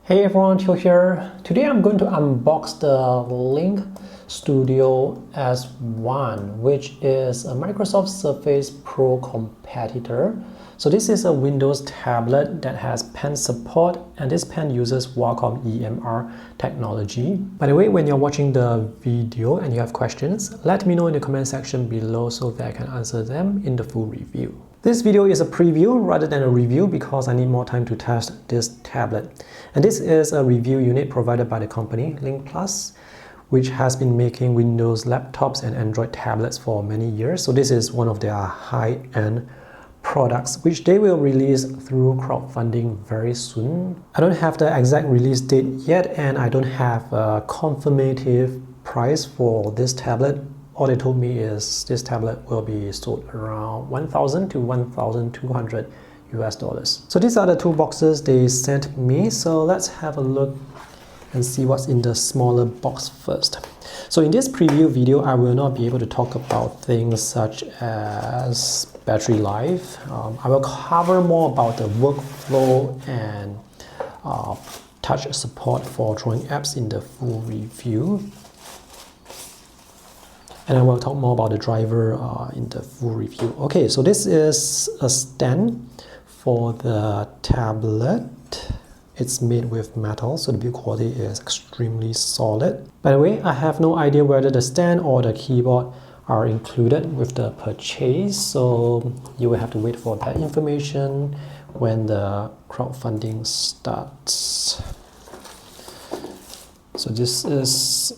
Hey everyone, Theo here. Today I'm going to unbox the Link Studio S1, which is a Microsoft Surface Pro competitor. So this is a Windows tablet that has pen support, and this pen uses Wacom EMR technology. By the way, when you're watching the video and you have questions, let me know in the comment section below so that I can answer them in the full review. This video is a preview rather than a review because I need more time to test this tablet. And this is a review unit provided by the company Link Plus, which has been making Windows laptops and Android tablets for many years. So this is one of their high-end products, which they will release through crowdfunding very soon. I don't have the exact release date yet, and I don't have a confirmative price for this tablet. All they told me is this tablet will be sold around $1,000 to $1,200 US. So these are the two boxes they sent me. So let's have a look and see what's in the smaller box first. So in this preview video, I will not be able to talk about things such as battery life. I will cover more about the workflow and touch support for drawing apps in the full review. And I will talk more about the driver in the full review. Okay, so this is a stand for the tablet. It's made with metal, so the build quality is extremely solid. By the way, I have no idea whether the stand or the keyboard are included with the purchase, so you will have to wait for that information when the crowdfunding starts. So this is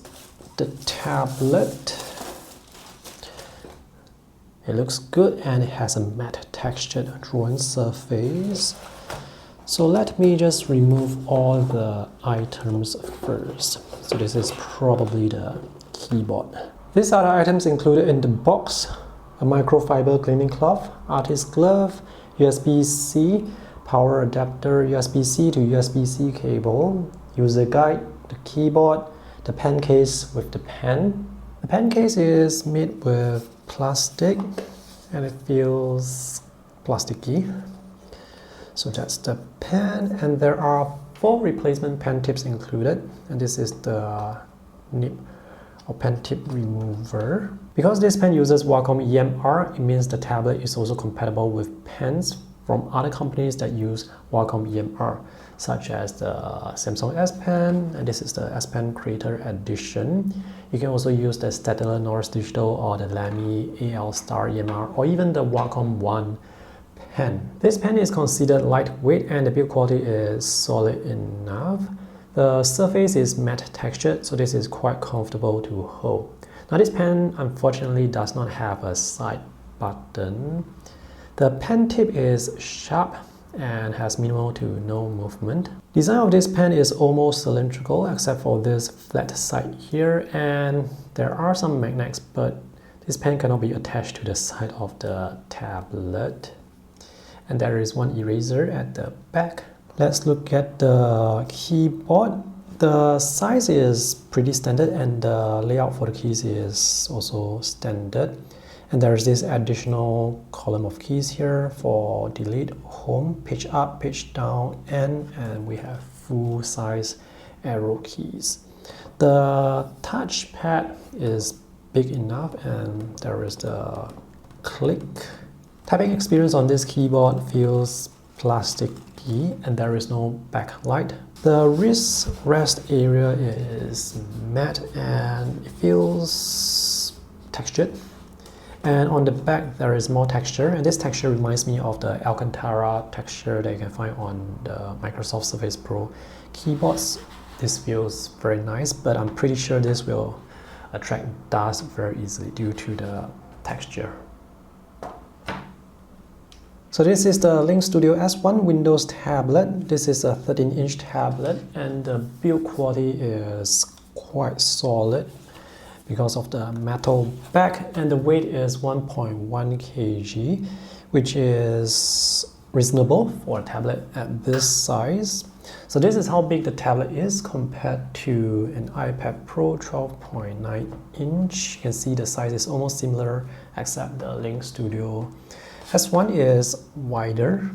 the tablet. It looks good and it has a matte textured drawing surface. So let me just remove all the items first. So this is probably the keyboard. These are the items included in the box: a microfiber cleaning cloth, artist glove, USB-C, power adapter, USB-C to USB-C cable, user guide, the keyboard, the pen case with the pen. The pen case is made with plastic and it feels plasticky. So that's the pen, and there are 4 replacement pen tips included, and this is the nib or pen tip remover. Because this pen uses Wacom EMR, it means the tablet is also compatible with pens from other companies that use Wacom EMR, such as the Samsung S Pen, and this is the S Pen Creator Edition. You can also use the Staedtler Norris Digital or the Lamy AL Star EMR, or even the Wacom One pen. This pen is considered lightweight and the build quality is solid enough. The surface is matte textured, so this is quite comfortable to hold. Now this pen unfortunately does not have a side button. The pen tip is sharp and has minimal to no movement. Design of this pen is almost cylindrical except for this flat side here, and there are some magnets, but this pen cannot be attached to the side of the tablet. And there is one eraser at the back. Let's look at the keyboard. The size is pretty standard and the layout for the keys is also standard. And there is this additional column of keys here for delete, home, page up, page down, and we have full size arrow keys. The touchpad is big enough, and there is the click. Typing experience on this keyboard feels plasticky and there is no backlight. The wrist rest area is matte and it feels textured. And on the back there is more texture, and this texture reminds me of the Alcantara texture that you can find on the Microsoft Surface Pro keyboards. This feels very nice, but I'm pretty sure this will attract dust very easily due to the texture. So this is the Link Studio S1 Windows tablet. This is a 13-inch tablet, and the build quality is quite solid because of the metal back, and the weight is 1.1 kg, which is reasonable for a tablet at this size. So this is how big the tablet is compared to an iPad Pro 12.9 inch. You can see the size is almost similar, except the Link Studio S1 is wider.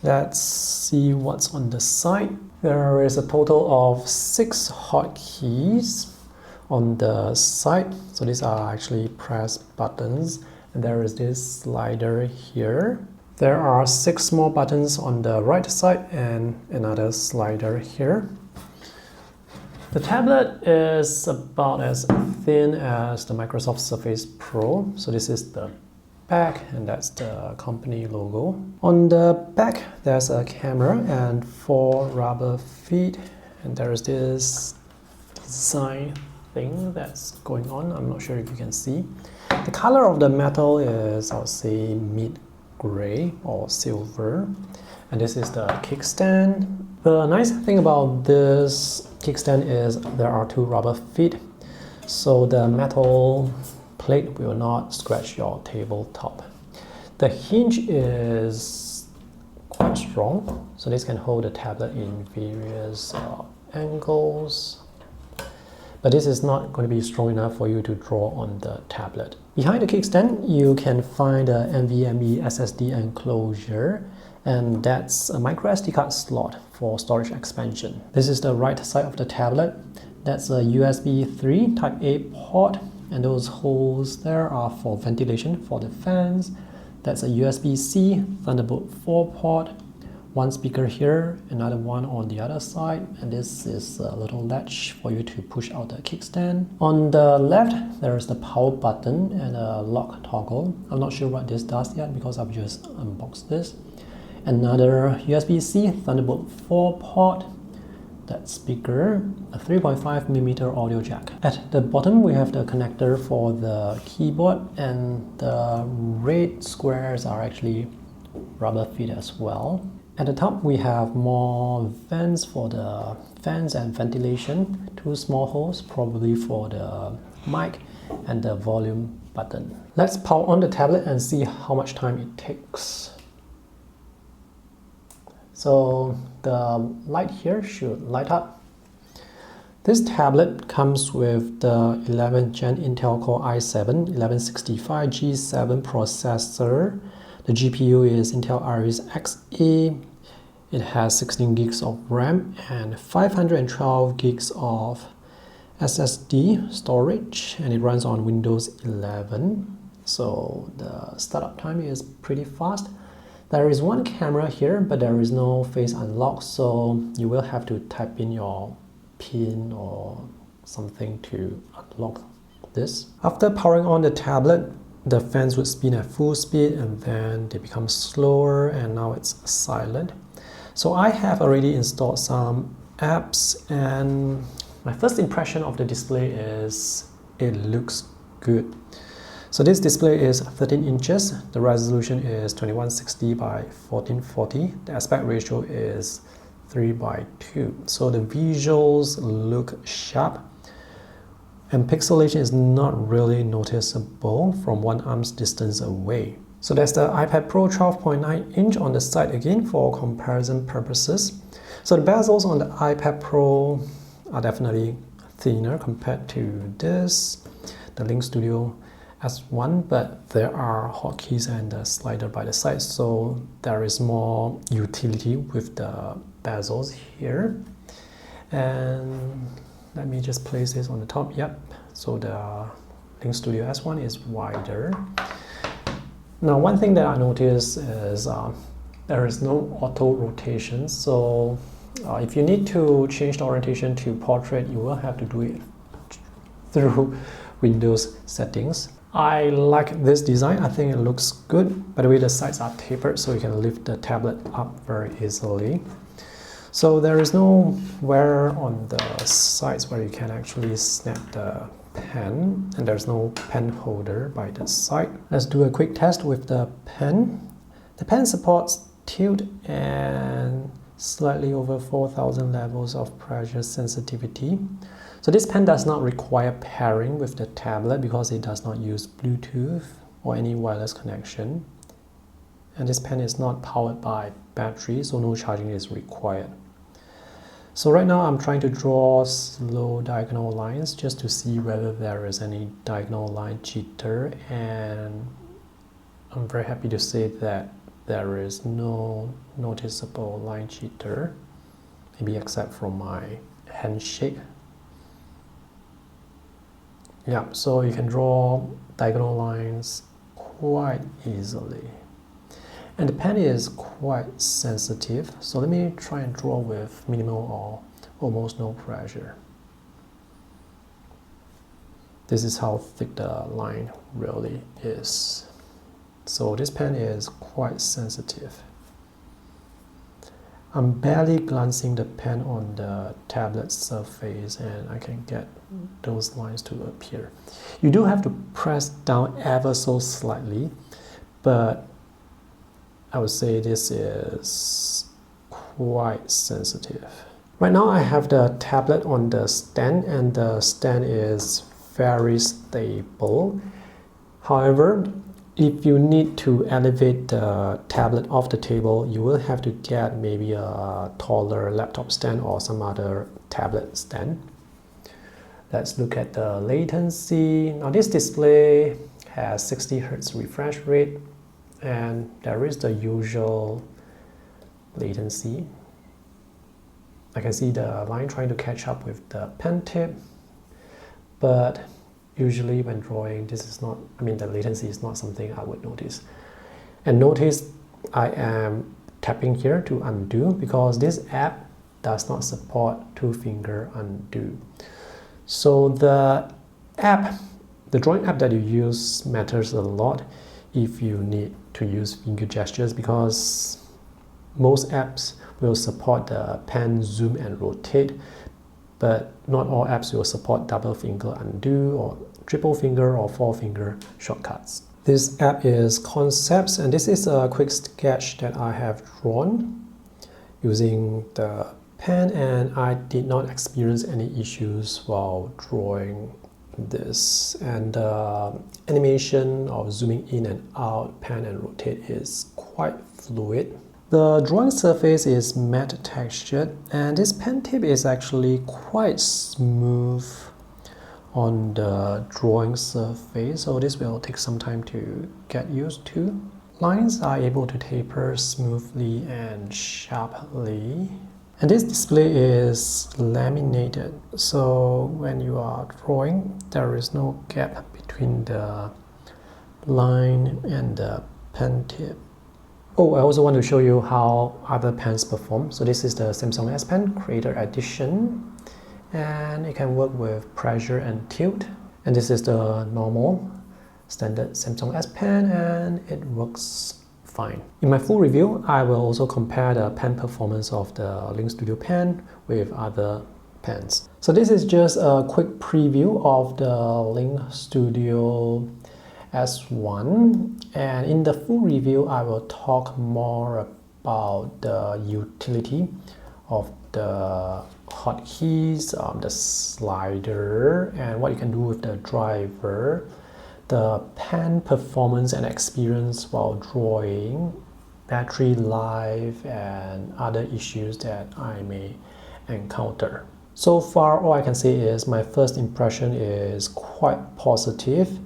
Let's see what's on the side. There is a total of 6 hotkeys on the side. So these are actually press buttons. And there is this slider here. There are 6 more buttons on the right side and another slider here. The tablet is about as thin as the Microsoft Surface Pro. So this is the back, and that's the company logo. On the back, there's a camera and 4 rubber feet, and there is this design thing that's going on. I'm not sure if you can see. The color of the metal is, I'll say, mid gray or silver. And this is the kickstand. The nice thing about this kickstand is there are 2 rubber feet, so the metal plate will not scratch your tabletop. The hinge is quite strong, so this can hold the tablet in various angles. But this is not going to be strong enough for you to draw on the tablet. Behind the kickstand, you can find a NVMe SSD enclosure, and that's a micro SD card slot for storage expansion. This is the right side of the tablet. That's a USB 3 Type A port, and those holes there are for ventilation for the fans. That's a USB-C Thunderbolt 4 port. 1 speaker here, another one on the other side, and this is a little latch for you to push out the kickstand. On the left, there is the power button and a lock toggle. I'm not sure what this does yet because I've just unboxed this. Another USB-C Thunderbolt 4 port, that speaker, a 3.5mm audio jack. At the bottom, we have the connector for the keyboard, and the red squares are actually rubber feet as well. At the top, we have more vents for the fans and ventilation, 2 small holes probably for the mic, and the volume button. Let's power on the tablet and see how much time it takes. So the light here should light up. This tablet comes with the 11th Gen Intel Core i7 1165G7 processor. The GPU is Intel Iris Xe. It has 16 gigs of RAM and 512 gigs of SSD storage, and it runs on Windows 11. So the startup time is pretty fast. There is 1 camera here, but there is no face unlock, so you will have to type in your PIN or something to unlock this. After powering on the tablet, the fans would spin at full speed and then they become slower, and now it's silent. So I have already installed some apps, and my first impression of the display is it looks good. So this display is 13 inches, the resolution is 2160 by 1440, the aspect ratio is 3:2. So the visuals look sharp, and pixelation is not really noticeable from 1 arm's distance away. So there's the iPad Pro 12.9 inch on the side again for comparison purposes. So the bezels on the iPad Pro are definitely thinner compared to this, the Link Studio S1, but there are hotkeys and a slider by the side, so there is more utility with the bezels here. And let me just place this on the top. Yep, so the Link Studio S1 is wider. Now, one thing that I noticed is there is no auto rotation, so if you need to change the orientation to portrait, you will have to do it through Windows settings. I like this design. I think it looks good. By the way, the sides are tapered, so you can lift the tablet up very easily. So there is no wear on the sides where you can actually snap the pen, and there's no pen holder by the side. Let's do a quick test with the pen. The pen supports tilt and slightly over 4,000 levels of pressure sensitivity. So this pen does not require pairing with the tablet because it does not use Bluetooth or any wireless connection. And this pen is not powered by battery, so no charging is required. So right now I'm trying to draw slow diagonal lines just to see whether there is any diagonal line jitter, and I'm very happy to say that there is no noticeable line jitter, maybe except from my handshake. Yeah, so you can draw diagonal lines quite easily. And the pen is quite sensitive, so let me try and draw with minimal or almost no pressure. This is how thick the line really is. So this pen is quite sensitive. I'm barely glancing the pen on the tablet surface and I can get those lines to appear. You do have to press down ever so slightly, but I would say this is quite sensitive. Right now I have the tablet on the stand and the stand is very stable. However, if you need to elevate the tablet off the table, you will have to get maybe a taller laptop stand or some other tablet stand. Let's look at the latency. Now this display has 60 Hz refresh rate and there is the usual latency. I can see the line trying to catch up with the pen tip, but usually when drawing, this is not, the latency is not something I would notice. And notice I am tapping here to undo because this app does not support two-finger undo. So the drawing app that you use matters a lot if you need to use finger gestures, because most apps will support the pen zoom and rotate, but not all apps will support double finger undo or triple finger or four finger shortcuts. This app is Concepts, and this is a quick sketch that I have drawn using the pen, and I did not experience any issues while drawing this. And the animation of zooming in and out, pan and rotate is quite fluid. The drawing surface is matte textured, and this pen tip is actually quite smooth on the drawing surface, so this will take some time to get used to. Lines are able to taper smoothly and sharply. And this display is laminated, so when you are drawing, there is no gap between the line and the pen tip. Oh, I also want to show you how other pens perform. So this is the Samsung S Pen Creator Edition, and it can work with pressure and tilt. And this is the normal standard Samsung S Pen, and it works fine. In my full review, I will also compare the pen performance of the Link Studio Pen with other pens. So this is just a quick preview of the Link Studio S1, and in the full review I will talk more about the utility of the hotkeys, the slider, and what you can do with the driver, the pen performance and experience while drawing, battery life, and other issues that I may encounter. So far, all I can say is my first impression is quite positive.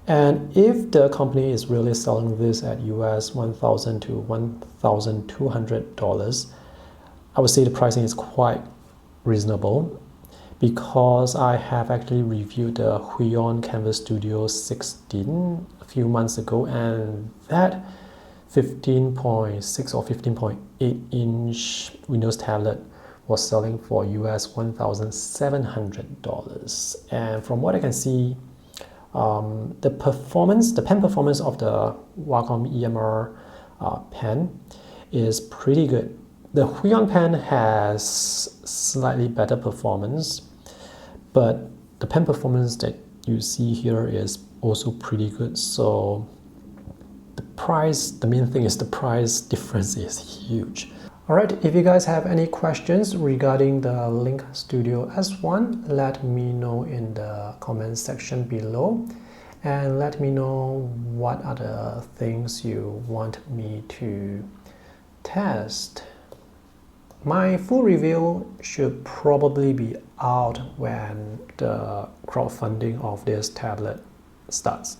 And if the company is really selling this at US $1,000 to $1,200, I would say the pricing is quite reasonable, because I have actually reviewed the Wacom Canvas Studio 16 a few months ago, and that 15.6 or 15.8 inch Windows tablet was selling for US $1,700. And from what I can see, the pen performance of the Wacom EMR pen is pretty good. The Wacom pen has slightly better performance, but the pen performance that you see here is also pretty good. So the main thing is the price difference is huge. Alright, if you guys have any questions regarding the Link Studio S1, let me know in the comment section below, and let me know what other things you want me to test. My full review should probably be out when the crowdfunding of this tablet starts.